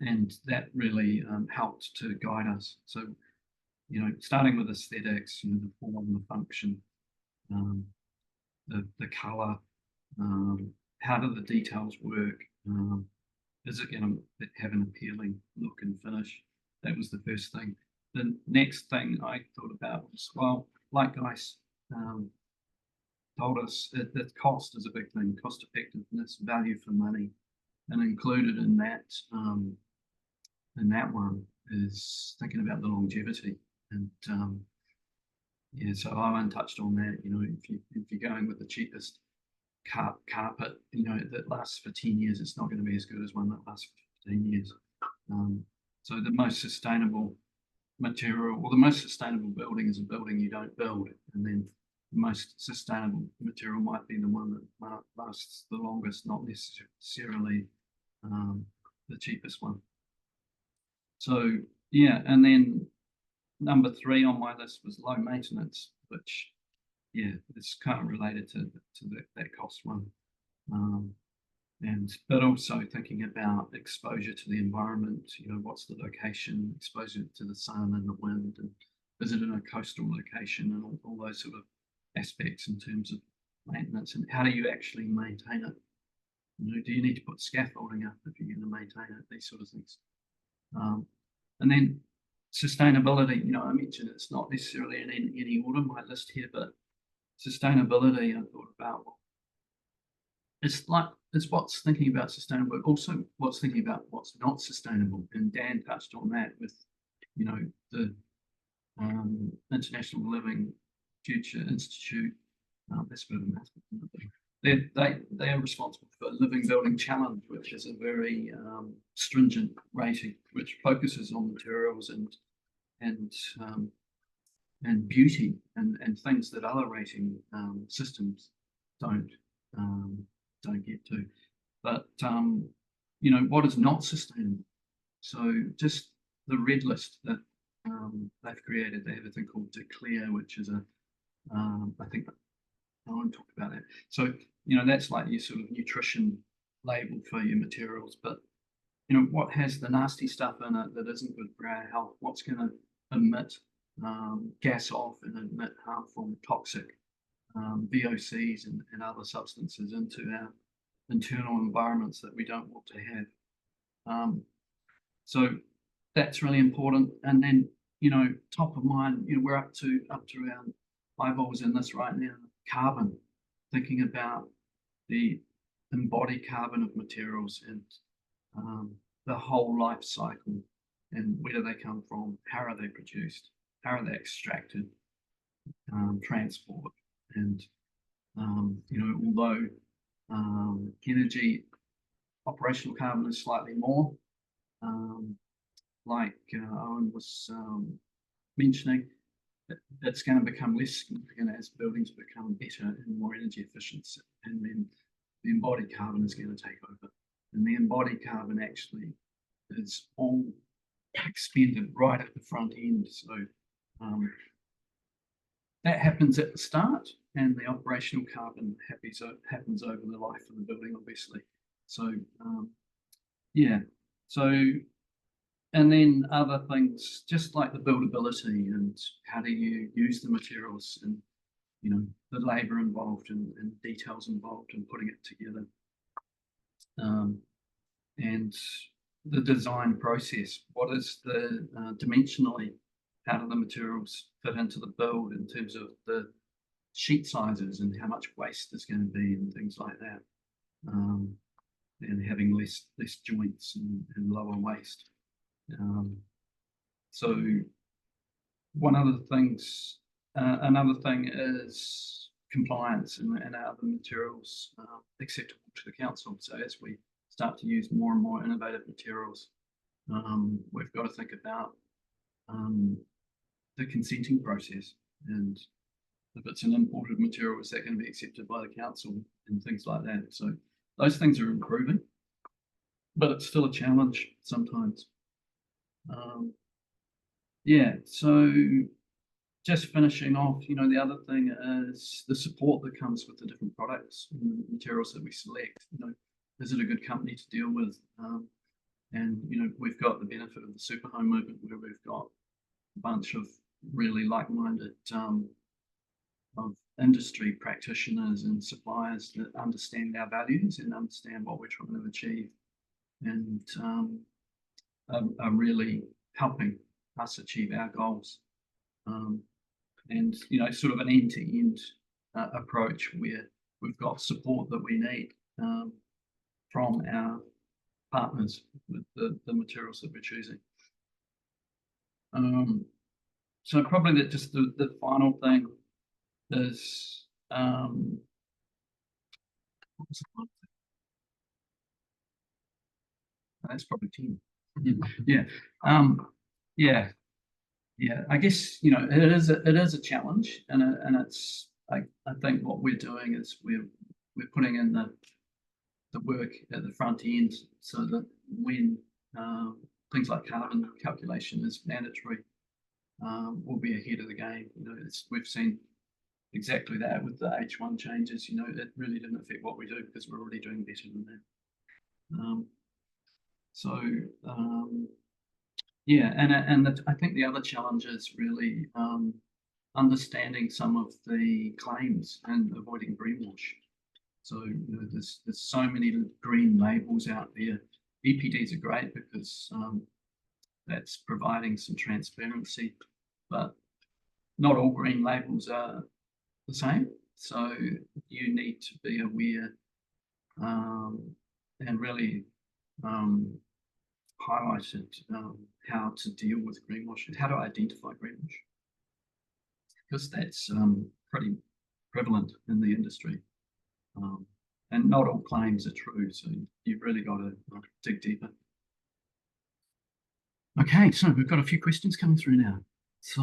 and that really helped to guide us. So, starting with aesthetics, the form, the function, the color, how do the details work? Is it going to have an appealing look and finish? That was the first thing. The next thing I thought about was, well, like guys told us that cost is a big thing, cost effectiveness, value for money, and included in that one is thinking about the longevity. And yeah, so Owen touched on that. You know, if you're going with the cheapest carpet, you know, that lasts for 10 years, it's not going to be as good as one that lasts for 15 years. So the most sustainable material, or the most sustainable building is a building you don't build, and then the most sustainable material might be the one that lasts the longest, not necessarily the cheapest one. So yeah, and then number 3 on my list was low maintenance, which yeah, it's kind of related to that cost one. But also thinking about exposure to the environment, you know, what's the location, exposure to the sun and the wind, and is it in a coastal location, and all those sort of aspects in terms of maintenance, and how do you actually maintain it? You know, do you need to put scaffolding up if you're going to maintain it? These sort of things. And then sustainability, you know, I mentioned it's not necessarily in any order on my list here, but sustainability, I thought about, it's what's thinking about sustainable, but also what's thinking about what's not sustainable. And Dan touched on that with, you know, the International Living Future Institute. That's a bit of math. They are responsible for Living Building Challenge, which is a very stringent rating, which focuses on materials and beauty and things that other rating systems don't get to. But you know, what is not sustainable? So just the red list that they've created, they have a thing called Declare, which is I think I want to talk about that. So you know, that's like your sort of nutrition label for your materials, but you know, what has the nasty stuff in it that isn't good for our health? What's going to emit gas off and emit harmful, toxic VOCs and other substances into our internal environments that we don't want to have. So that's really important. And then, you know, top of mind, you know, we're up to around eyeballs in this right now, carbon, thinking about the embodied carbon of materials and the whole life cycle, and where do they come from, how are they produced, how are they extracted, transport, and you know, although energy operational carbon is slightly more, like Owen was mentioning, it's going to become less significant as buildings become better and more energy efficient, and then the embodied carbon is going to take over. And the embodied carbon actually is all expended right at the front end. So that happens at the start, and the operational carbon happens over the life of the building, obviously. So yeah, so, and then other things, just like the buildability and how do you use the materials, and you know, the labor involved and details involved in putting it together, and the design process. What is the dimensionally, how do the materials fit into the build in terms of the sheet sizes and how much waste is going to be and things like that, and having less joints and lower waste. So one of the things, another thing is compliance and are the materials acceptable to the council. So as we start to use more and more innovative materials, we've got to think about the consenting process, and if it's an imported material, is that going to be accepted by the council and things like that. So those things are improving, but it's still a challenge sometimes. Yeah, so just finishing off, you know, the other thing is the support that comes with the different products and materials that we select. You know, is it a good company to deal with? And you know, we've got the benefit of the super home movement, where we've got a bunch of really like-minded of industry practitioners and suppliers that understand our values and understand what we're trying to achieve, and are really helping us achieve our goals. and sort of an end-to-end approach where we've got support that we need from our partners with the materials that we're choosing. So probably that just the final thing is what was the final thing? That's probably 10. Yeah. I guess it is a challenge, and it's I think what we're doing is we're putting in the work at the front end so that when things like carbon calculation is mandatory, we'll be ahead of the game. We've seen exactly that with the H1 changes. It really didn't affect what we do because we're already doing better than that. Yeah, and I think the other challenge is really understanding some of the claims and avoiding greenwash. So there's so many green labels out there. EPDs are great because that's providing some transparency, but not all green labels are the same. So you need to be aware and really highlighted how to deal with greenwash and how to identify greenwash, because that's pretty prevalent in the industry, and not all claims are true, so you've really got to dig deeper. Okay, so we've got a few questions coming through now. So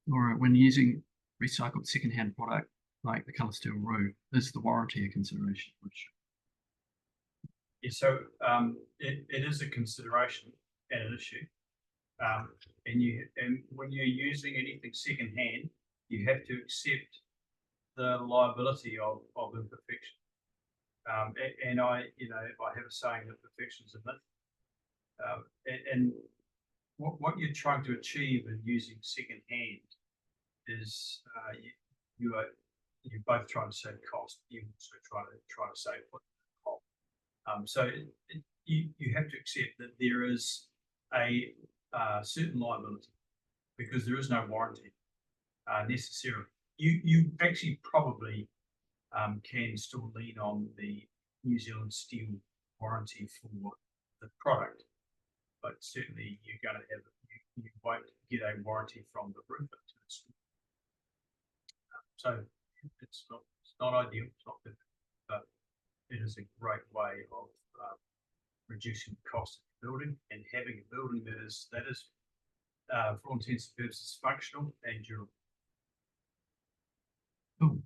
Laura, when using recycled secondhand product like the colour steel roof, is the warranty a consideration? Yeah, so it is a consideration and an issue, and when you're using anything secondhand, you have to accept the liability of imperfection. And I have a saying that perfection is a myth. And what you're trying to achieve in using secondhand is you're both trying to save cost. You also try to save what. So you have to accept that there is a certain liability because there is no warranty necessarily. You actually probably can still lean on the New Zealand Steel warranty for the product, but certainly you're going to have you won't get a warranty from the roofer. So it's not ideal, it's not perfect, but it is a great way of reducing the cost of the building and having a building that is for all intents and purposes functional and durable. Oh,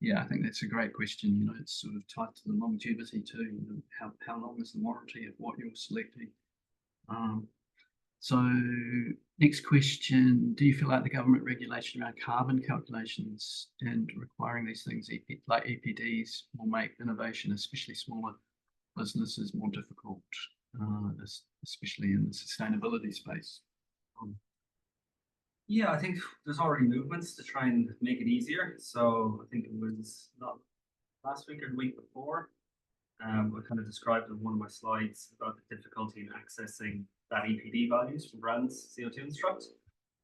yeah, I think that's a great question. It's sort of tied to the longevity too. How long is the warranty of what you're selecting? So next question, do you feel like the government regulation around carbon calculations and requiring these things like EPDs will make innovation, especially smaller businesses, more difficult, especially in the sustainability space? Yeah, I think there's already movements to try and make it easier. So I think it was not last week or the week before. I kind of described in one of my slides about the difficulty in accessing that EPD values from brands CO2 Instruct.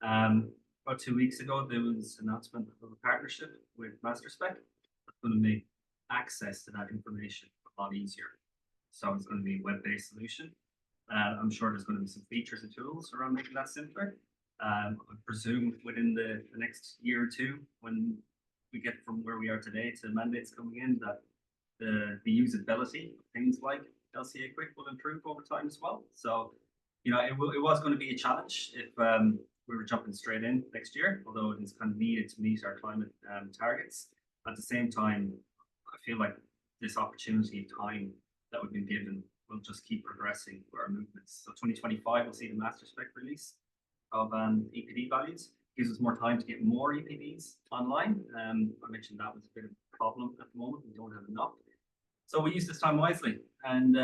About 2 weeks ago, there was an announcement of a partnership with MasterSpec that's going to make access to that information a lot easier. So it's going to be a web-based solution. I'm sure there's going to be some features and tools around making that simpler. I presume within the next year or two, when we get from where we are today to mandates coming in, that the usability of things like LCA Quick will improve over time as well. So, it was going to be a challenge if we were jumping straight in next year, although it is kind of needed to meet our climate targets. At the same time, I feel like this opportunity and time that we've been given will just keep progressing our movements. So 2025 will see the MasterSpec release of EPD values. Gives us more time to get more EPDs online. I mentioned that was a bit of a problem at the moment. We don't have enough. So we use this time wisely, and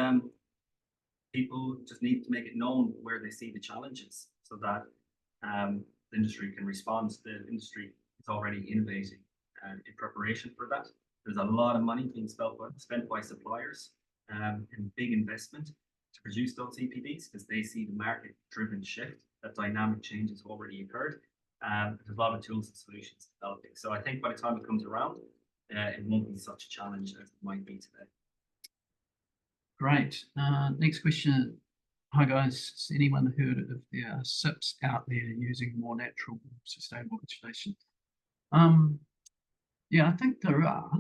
people just need to make it known where they see the challenges so that the industry can respond. The industry is already innovating in preparation for that. There's a lot of money being spent by suppliers and big investment to produce those EPDs because they see the market-driven shift. That dynamic change has already occurred. There's a lot of tools and solutions developing. So I think by the time it comes around, it won't be such a challenge as it might be today. Great. Next question. Hi guys, has anyone heard if there are SIPs out there using more natural, sustainable vegetation? Yeah, I think there are,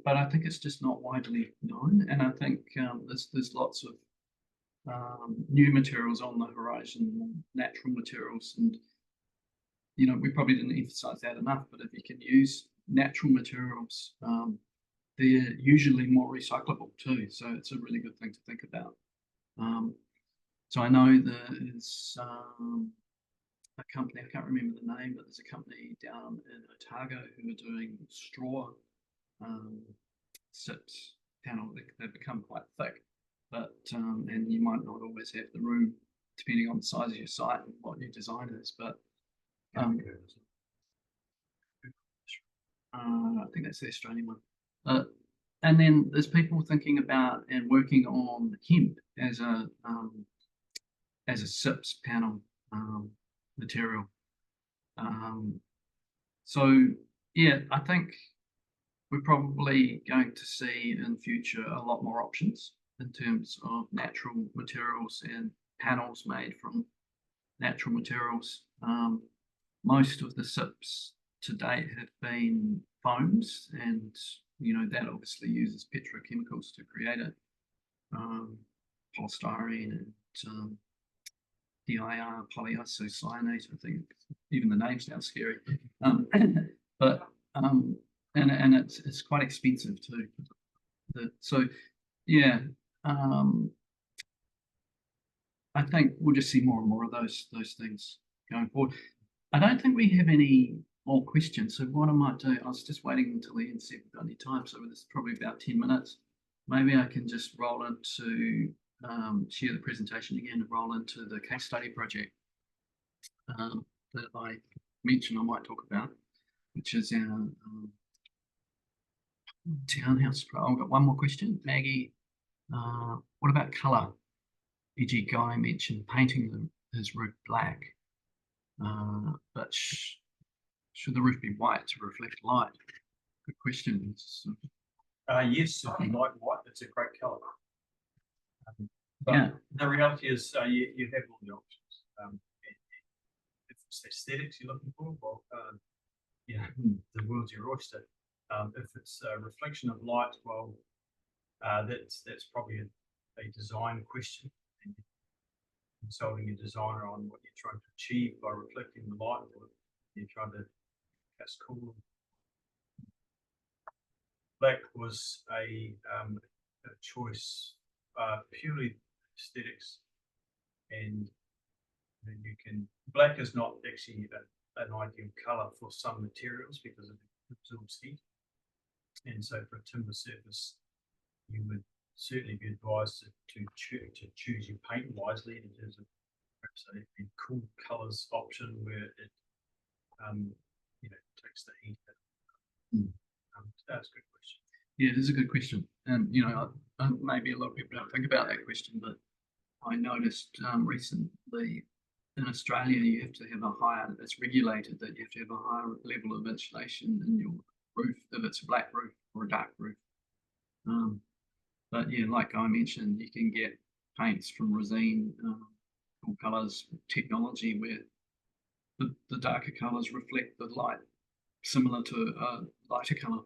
but I think it's just not widely known. And I think there's lots of new materials on the horizon, natural materials, and we probably didn't emphasize that enough. But if you can use natural materials, they're usually more recyclable too. So it's a really good thing to think about. So I know there's a company, I can't remember the name, but there's a company down in Otago who are doing straw SIPs panel. They've become quite thick, but and you might not always have the room depending on the size of your site and what your design is. But I think that's the Australian one. And then there's people thinking about and working on hemp as a SIPs panel material. So yeah, I think we're probably going to see in future a lot more options in terms of natural materials and panels made from natural materials. Most of the SIPs to date have been foams, and that obviously uses petrochemicals to create it. Polystyrene and DIR, polyisocyanate. I think even the name sounds scary. But and it's quite expensive too. So yeah, I think we'll just see more and more of those things going forward. I don't think we have any more questions. So what I might do, I was just waiting until the end to see if we've got any time. So this is probably about 10 minutes. Maybe I can just roll into share the presentation again and roll into the case study project that I mentioned I might talk about, which is our townhouse. I've got one more question. Maggie, what about colour? E.g. Guy mentioned painting his roof black, but should the roof be white to reflect light? Good question. Yes, if you like white, it's a great colour. But Yeah. the reality is you have all the options. If it's aesthetics you're looking for, well, the world's your oyster. If it's a reflection of light, well, that's probably a design question. And consulting a designer on what you're trying to achieve by reflecting the light, or you're trying to cast cool. Black was a choice purely aesthetics, and black is not actually an ideal color for some materials because it absorbs heat, and so for a timber surface you would certainly be advised to choose your paint wisely in terms of perhaps a cool colors option where it takes the heat out. That's a good question. Yeah, it is a good question. And maybe a lot of people don't think about that question, but I noticed recently in Australia you have to have a higher, it's regulated that you have to have a higher level of insulation in your roof if it's a black roof or a dark roof. But yeah, like I mentioned, you can get paints from Resine, cool colours technology where the darker colours reflect the light similar to a lighter colour.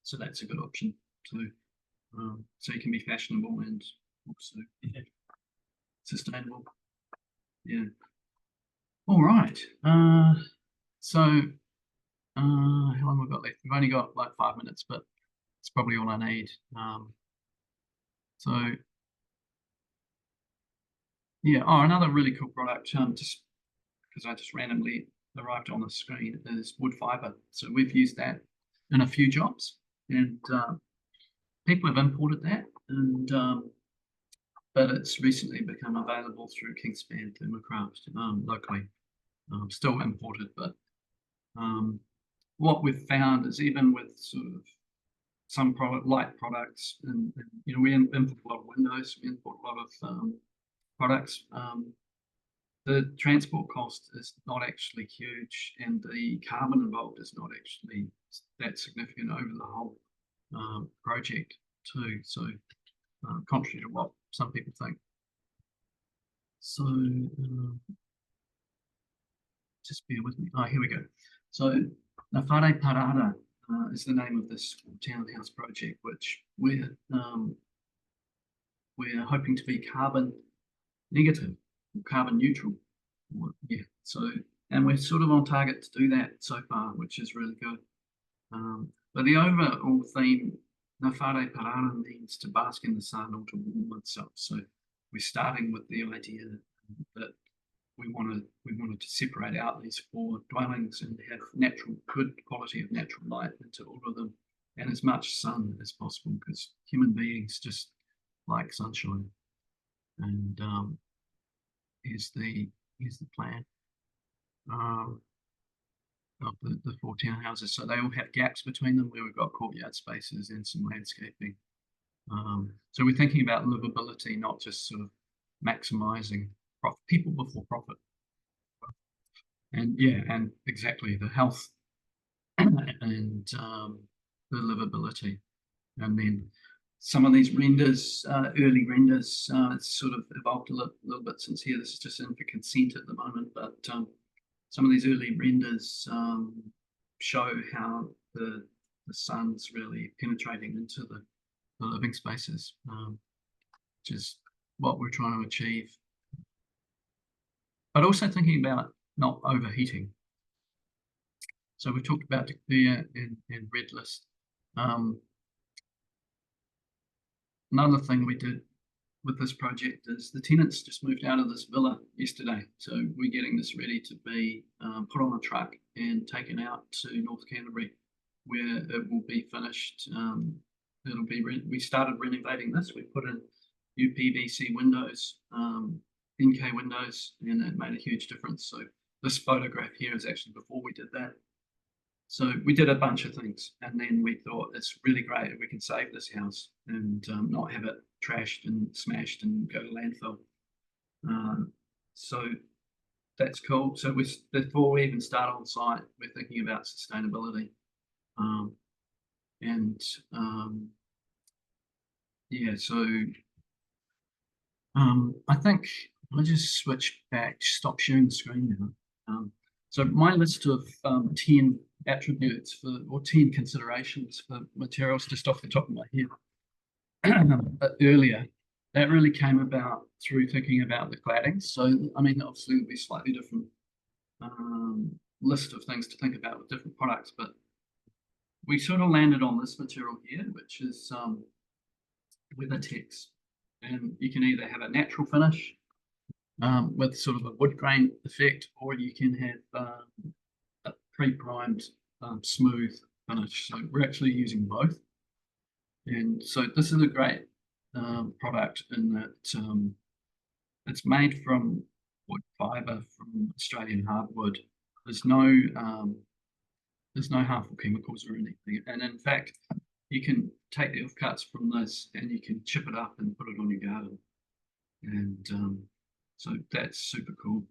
So that's a good option too. So you can be fashionable and also sustainable. Yeah. All right. So how long have we got left? We've only got like 5 minutes, but it's probably all I need. So yeah. Oh, another really cool product. Just because I just randomly arrived on the screen is wood fiber. So we've used that in a few jobs, and people have imported that, and but it's recently become available through Kingspan Thermocraft locally. Still imported, but what we've found is even with sort of some light products, and we import a lot of windows, we import a lot of products. the transport cost is not actually huge, and the carbon involved is not actually that significant over the whole project too. So, contrary to what some people think. So, just bear with me. Oh, here we go. So, Ngā Whare Parara is the name of this townhouse project, which we're hoping to be carbon negative, carbon neutral. Yeah. So, and we're sort of on target to do that so far, which is really good. But the overall theme, Ngā Whare Parara, means to bask in the sun or to warm oneself. So we're starting with the idea that we wanted to separate out these 4 dwellings and have good quality of natural light into all of them, and as much sun as possible, because human beings just like sunshine. And here's the plan of the 4 townhouses. So they all have gaps between them where we've got courtyard spaces and some landscaping. So we're thinking about livability, not just sort of maximizing people before profit. And yeah, and exactly the health and the livability. And then some of these renders, early renders, it's sort of evolved a little bit since here. This is just in for consent at the moment, but some of these early renders show how the sun's really penetrating into the living spaces, which is what we're trying to achieve. But also thinking about not overheating. So we've talked about Te and Red List. Another thing we did with this project is the tenants just moved out of this villa yesterday. So we're getting this ready to be put on a truck and taken out to North Canterbury, where it will be finished. We started renovating this. We put in UPVC windows, NK windows, and it made a huge difference. So this photograph here is actually before we did that. So we did a bunch of things, and then we thought it's really great if we can save this house and not have it trashed and smashed and go to landfill. So that's cool. So before we even start on site, we're thinking about sustainability. Yeah, so I think I'll just switch back, stop sharing the screen now. So my list of 10 attributes or 10 considerations for materials, just off the top of my head earlier, that really came about through thinking about the cladding. So, I mean, obviously there'll be slightly different list of things to think about with different products, but we sort of landed on this material here, which is WeatherTex. And you can either have a natural finish with sort of a wood grain effect, or you can have a pre-primed smooth finish. So we're actually using both. And so this is a great product in that it's made from wood fiber from Australian hardwood. There's no harmful chemicals or anything. And in fact, you can take the offcuts from this and you can chip it up and put it on your garden. And so that's super cool.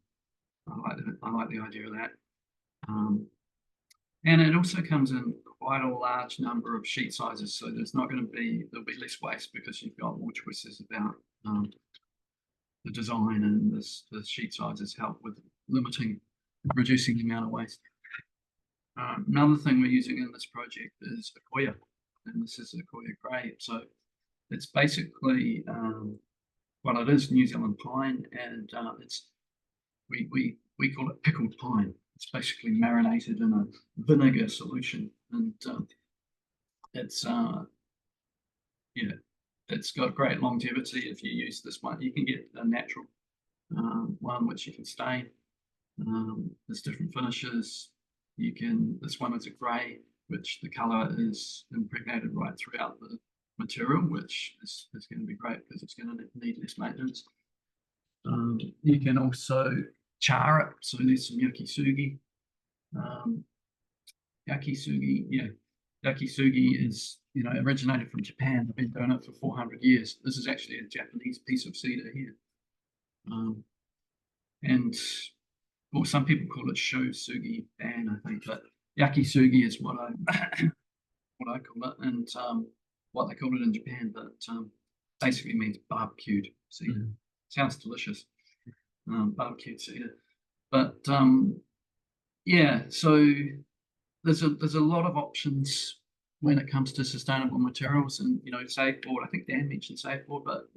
I like the idea of that. And it also comes in quite a large number of sheet sizes. So there'll be less waste because you've got more choices about the design, and the sheet sizes help with reducing the amount of waste. Another thing we're using in this project is Accoya, and this is Accoya Grey. So it's basically well, it is New Zealand pine, and we call it pickled pine. It's basically marinated in a vinegar solution, and it's got great longevity if you use this one. You can get a natural one which you can stain. There's different finishes. This one is a grey, which the colour is impregnated right throughout the material, which is going to be great because it's going to need less maintenance. You can also char it. So there's some yakisugi. Yakisugi is, originated from Japan. They've been doing it for 400 years. This is actually a Japanese piece of cedar here. and well, some people call it shosugi ban, I think, but yakisugi is what I what I call it, and what they call it in Japan, but basically means barbecued. See, sounds delicious, barbecued cedar. But yeah, so there's a lot of options when it comes to sustainable materials, and safe board. I think Dan mentioned safe board, but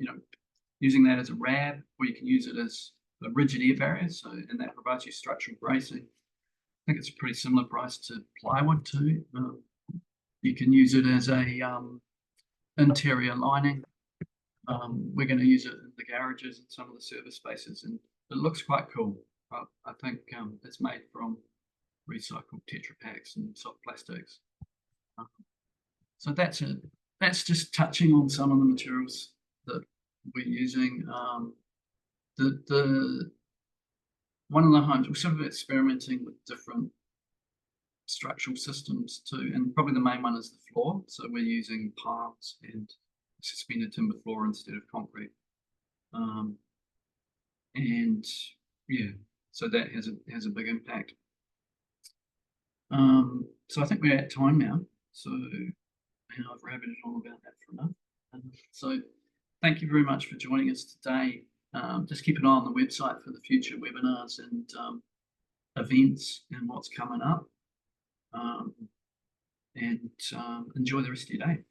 using that as a RAB, or you can use it as a rigid air barrier, so and that provides you structural bracing. I think it's a pretty similar price to plywood too. You can use it as a interior lining. We're going to use it in the garages and some of the service spaces, and it looks quite cool. I think it's made from recycled Tetra Paks and soft plastics. So that's it. That's just touching on some of the materials that we're using. The one of the homes, we're sort of experimenting with different structural systems too, and probably the main one is the floor. So we're using piles and suspended timber floor instead of concrete. And yeah, so that has a big impact. So I think we're at time now. So I've rabbited on about that for enough. So thank you very much for joining us today. Just keep an eye on the website for the future webinars and events and what's coming up. And enjoy the rest of your day.